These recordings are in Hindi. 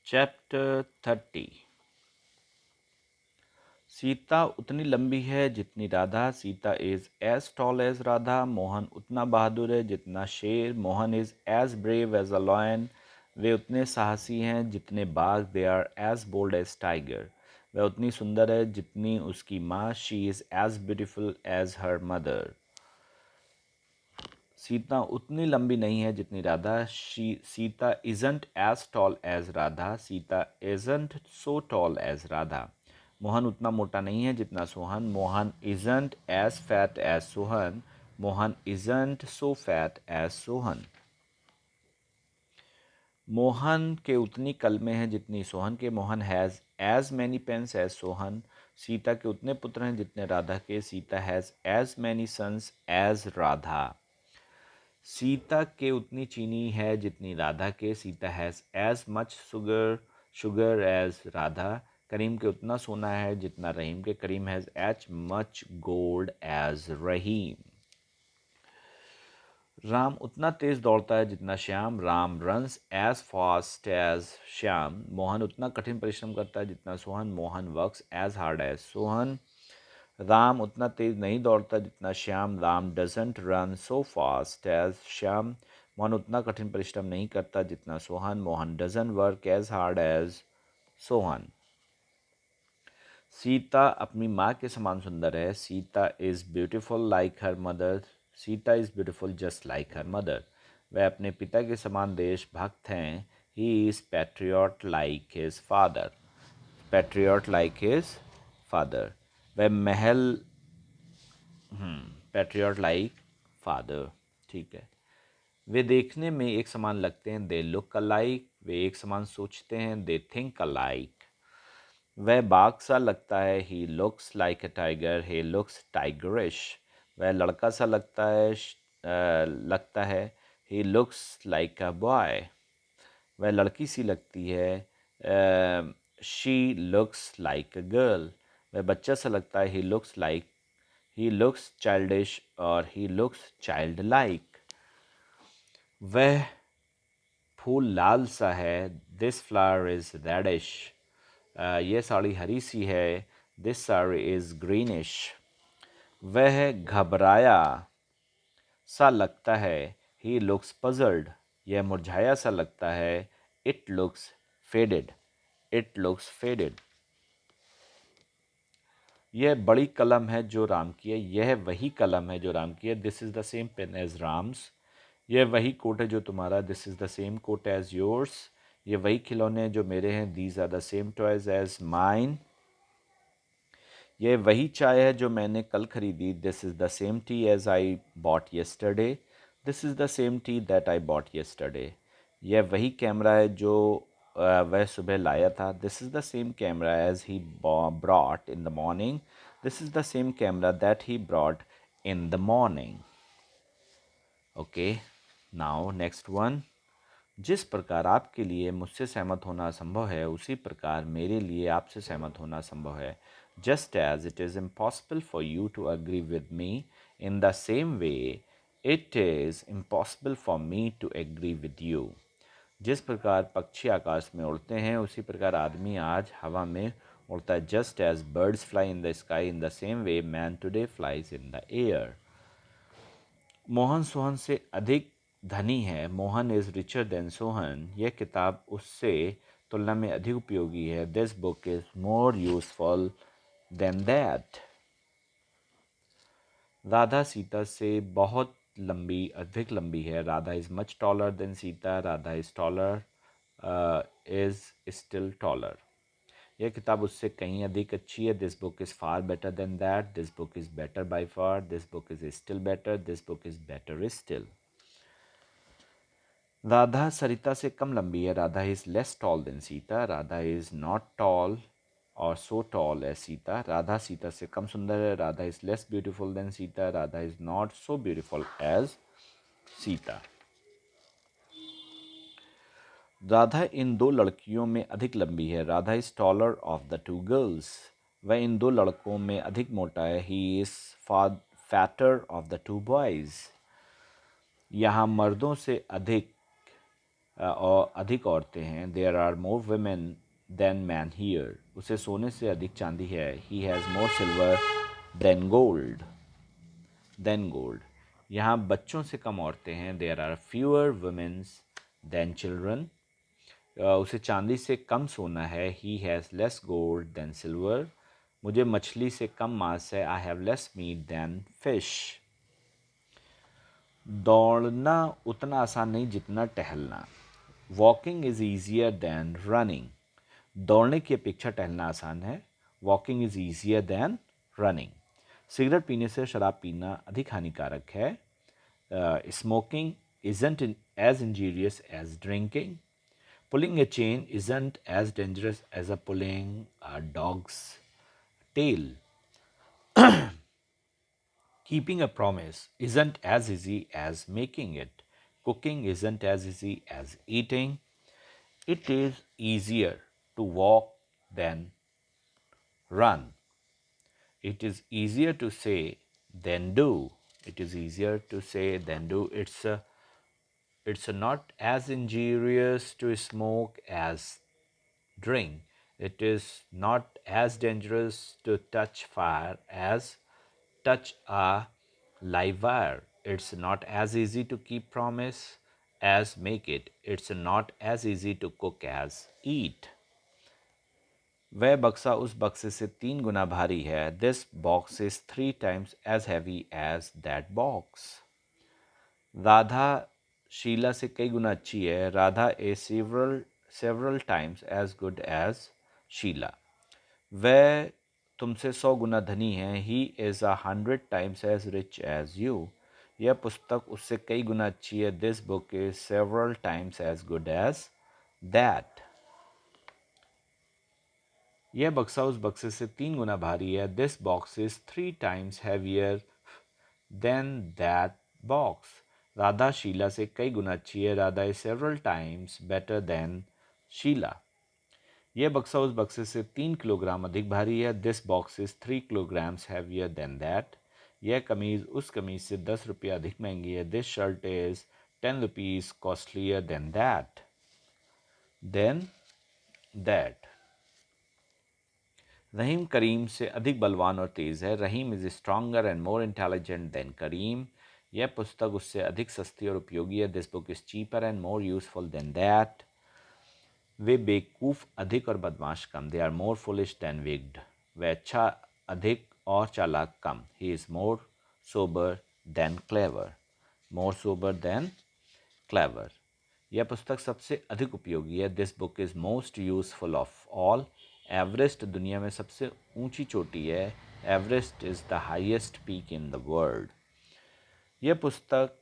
चैप्टर 30। सीता उतनी लंबी है जितनी Radha. Sita is as tall as Radha. Mohan उतना बहादुर है जितना शेर। Mohan is as brave as a lion. वे उतने साहसी हैं जितने बाघ। They are as bold as tiger. वह उतनी सुंदर है जितनी उसकी माँ। She is as beautiful as her mother. Sita उतनी लंबी नहीं है जितनी Radha. Sita isn't as tall as Radha. Sita isn't so tall as Radha. Mohan उतना मोटा नहीं है जितना Sohan. Mohan isn't as fat as Sohan. Mohan isn't so fat as Sohan. Mohan के उतनी कलमें हैं जितनी सोहन के। Mohan has as many pens as Sohan. Sita के उतने पुत्र हैं जितने राधा के। Sita has as many sons as Radha. Sita के उतनी चीनी है जितनी राधा के। Sita has as much sugar as Radha. Karim के उतना सोना है जितना रहीम के। Karim has as much gold as Rahim. Ram उतना तेज दौड़ता है जितना Shyam. Ram runs as fast as Shyam. Mohan उतना कठिन परिश्रम करता है जितना Sohan. Mohan works as hard as Sohan. Ram उतना तेज नहीं दौड़ता जितना Shyam. Ram doesn't run so fast as Shyam. Mohan उतना कठिन परिश्रम नहीं करता जितना Sohan. Mohan doesn't work as hard as Sohan. Sita अपनी माँ के समान सुंदर है। Sita is beautiful like her mother. Sita is beautiful just like her mother. वह अपने पिता के समान देशभक्त हैं। He is patriot like his father. Patriot like his father. वह महल पैट्रियट लाइक फादर। ठीक है। वे देखने में एक समान लगते हैं। They look alike. वे एक समान सोचते हैं। They think alike. वह बाघ सा लगता है। He looks like a tiger. He looks tigerish. वह लड़का सा लगता है। He looks like a boy. वह लड़की सी लगती है। She looks like a girl. वह बच्चा सा लगता है। ही लुक्स चाइल्डिश और ही लुक्स चाइल्ड लाइक। वह फूल लाल सा है। This flower is reddish. यह साड़ी हरी सी है। This sari is greenish. वह घबराया सा लगता है। He looks puzzled. यह मुरझाया सा लगता है। It looks faded. It looks faded. यह बड़ी कलम है जो राम की है। यह वही कलम है जो राम की है। This is the same pen as Ram's. यह वही कोट है जो तुम्हारा। This is the same coat as yours. ये वही खिलौने हैं जो मेरे हैं। These are the same toys as mine. यह वही चाय है जो मैंने कल खरीदी। This is the same tea as I bought yesterday. This is the same tea that I bought yesterday. यह वही कैमरा है जो वह सुबह लाया था। This is the same camera as he brought in the morning. This is the same camera that he brought in the morning. Okay, now next one. जिस प्रकार आपके लिए मुझसे सहमत होना असंभव है, उसी प्रकार मेरे लिए आपसे सहमत होना असंभव है। Just as it is impossible for you to agree with me, in the same way it is impossible for me to agree with you. जिस प्रकार पक्षी आकाश में उड़ते हैं, उसी प्रकार आदमी आज हवा में उड़ता है। Just as birds fly in the sky, in the same way man today flies in the air. Mohan Sohan से अधिक धनी है। Mohan is richer than Sohan. यह किताब उससे तुलना में अधिक उपयोगी है। This book is more useful than that. Radha Sita से बहुत अधिक लंबी है। Radha is much taller than Sita. Radha is taller is still taller. यह किताब उससे कहीं अधिक अच्छी है। This book is far better than that. This book is better by far. This book is still better. This book is better still. Radha Sarita से कम लंबी है। Radha is less tall than Sita. Radha is not tall और so tall as Sita. Radha Sita से कम सुंदर है। Radha is less beautiful than Sita. Radha is not so beautiful as Sita. Radha इन दो लड़कियों में अधिक लंबी है। Radha is taller of the two girls. वह इन दो लड़कों में अधिक मोटा है। He is fatter of the two boys. यहाँ मर्दों से अधिक और अधिक औरतें हैं। There are more women than man here, उसे सोने से अधिक चांदी है। He has more silver than gold. यहाँ बच्चों से कम औरतें हैं। There are fewer womens than children, उसे चांदी से कम सोना है। He has less gold than silver, मुझे मछली से कम मांस है। I have less meat than fish. दौड़ना उतना आसान नहीं जितना टहलना। Walking is easier than running, दौड़ने की अपेक्षा टहलना आसान है। Walking is easier than running. Cigarette पीने से शराब पीना अधिक हानिकारक है। Smoking isn't as injurious as drinking. Pulling a chain isn't as dangerous as a pulling a dog's tail. Keeping a promise isn't as easy as making it. Cooking isn't as easy as eating. It is easier to walk than run. It is easier to say than do. It is easier to say than do. It's not as injurious to smoke as drink. It is not as dangerous to touch fire as touch a live wire. It's not as easy to keep promise as make it. It's not as easy to cook as eat. वह बक्सा उस बक्से से 3 गुना भारी है. This box is 3 times as heavy as that box. Radha Sheila से कई गुना अच्छी है. Radha is several times as good as Sheila. वह तुमसे 100 गुना धनी है. He is 100 times as rich as you. यह पुस्तक उससे कई गुना अच्छी है. This book is several times as good as that. यह बक्सा उस बक्से से 3 गुना भारी है. This box is 3 times heavier than that box. Radha Sheila से कई गुना अच्छी है. Radha is several times better than Sheila. यह बक्सा उस बक्से से 3 किलोग्राम अधिक भारी है. This box is 3 kilograms heavier than that. यह कमीज उस कमीज से 10 रुपये अधिक महंगी है. This shirt is 10 rupees costlier than that. रहीम करीम से अधिक बलवान और तेज़ है. Rahim is stronger and more intelligent than Karim. यह पुस्तक उससे अधिक सस्ती और उपयोगी है. This book is cheaper and more useful than that. वे बेवकूफ़ अधिक और बदमाश कम. They are more foolish than wicked. वह अच्छा अधिक और चालाक कम. He is more sober than clever. More sober than clever. यह पुस्तक सबसे अधिक उपयोगी है. This book is most useful of all. Everest दुनिया में सबसे ऊंची चोटी है. Everest is the highest peak in the world. यह पुस्तक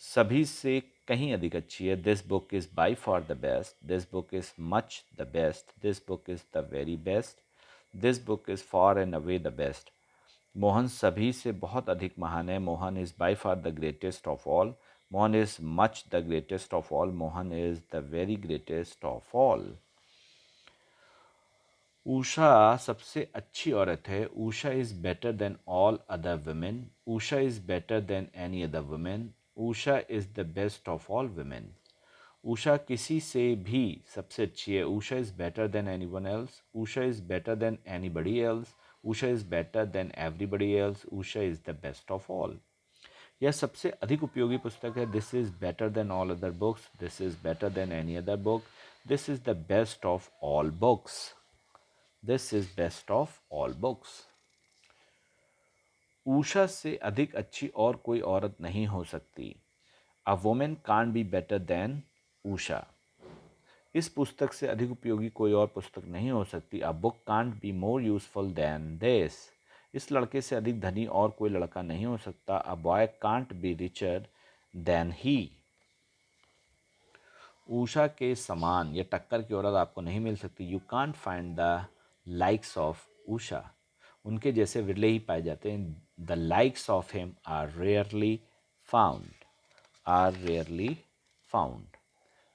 सभी से कहीं अधिक अच्छी है. This book is by for the best. This book is much the best. This book is the very best. This book is for and away the best. Mohan सभी से बहुत अधिक महान है. Mohan is by for the greatest of all. Mohan is much the greatest of all. Mohan is the very greatest of all. Usha सबसे अच्छी औरत है. Usha is better than all other women. Usha is better than any other women. Usha is the best of all women. Usha किसी से भी सबसे अच्छी है. Usha is better than anyone else. Usha is better than anybody else. Usha is better than everybody else. Usha is the best of all. यह सबसे अधिक उपयोगी पुस्तक है. This is better than all other books. This is better than any other book. This is the best of all books. This is best of all books. Usha से अधिक अच्छी और कोई औरत नहीं हो सकती. A woman can't be better than Usha. इस पुस्तक से अधिक उपयोगी कोई और पुस्तक नहीं हो सकती. A book can't be more useful than this. इस लड़के से अधिक धनी और कोई लड़का नहीं हो सकता. A boy can't be richer than he. Usha के समान या टक्कर की औरत आपको नहीं मिल सकती. You can't find the likes of Usha. उनके जैसे विरले ही पाए जाते हैं. The likes of him are rarely found. Are rarely found.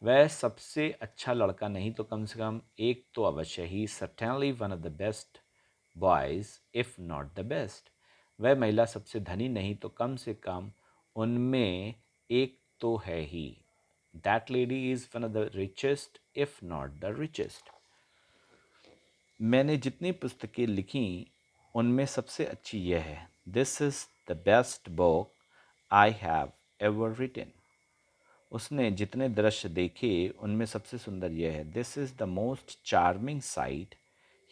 वह सबसे अच्छा लड़का नहीं तो कम से कम एक तो अवश्य ही. Certainly one of the best boys if not the best. वह महिला सबसे धनी नहीं तो कम से कम उनमें एक तो है ही. That lady is one of the richest if not the richest. मैंने जितनी पुस्तकें लिखी उनमें सबसे अच्छी यह है, this is the best book I have ever written. उसने जितने दृश्य देखे उनमें सबसे सुंदर यह है, this is the most charming sight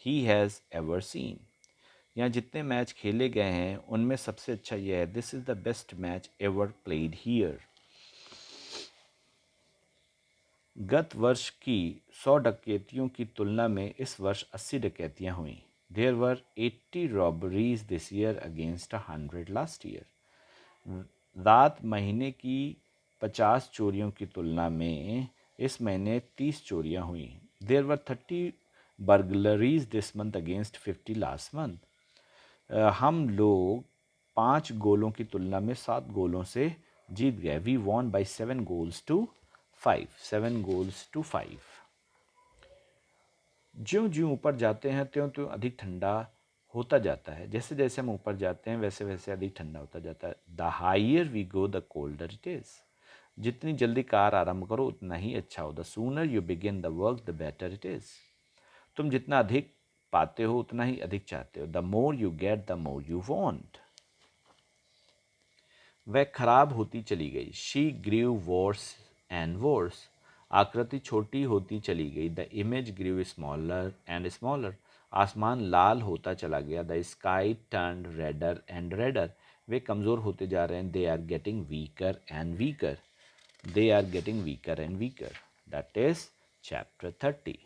he has ever seen. यहाँ जितने मैच खेले गए हैं उनमें सबसे अच्छा यह है, this is the best match ever played here. गत वर्ष की 100 डकैतियों की तुलना में इस वर्ष 80 डकैतियाँ हुईं। There were 80 robberies this year against 100 last year. रात महीने की 50 चोरियों की तुलना में इस महीने 30 चोरियाँ हुई। There were 30 burglaries this month against 50 last month. हम लोग 5 गोलों की तुलना में 7 गोलों से जीत गए। We won by 7 goals to 5, 7 goals to 5। ज्यों ज्यों ऊपर जाते हैं त्यों त्यों अधिक ठंडा होता जाता है। जैसे जैसे हम ऊपर जाते हैं वैसे वैसे अधिक ठंडा होता जाता है। The higher we go the colder it is. जितनी जल्दी कार आरंभ करो उतना ही अच्छा हो। The sooner you begin the work the better it is. तुम जितना अधिक पाते हो उतना ही अधिक चाहते हो। The more you get the more you want. वह खराब होती चली गई। She grew worse and worse. आकृति छोटी होती चली गई। The image grew smaller and smaller. आसमान लाल होता चला गया। The sky turn redder and redder. वे कमज़ोर होते जा रहे हैं। They are getting weaker and weaker. They are getting weaker and weaker. That is chapter 30।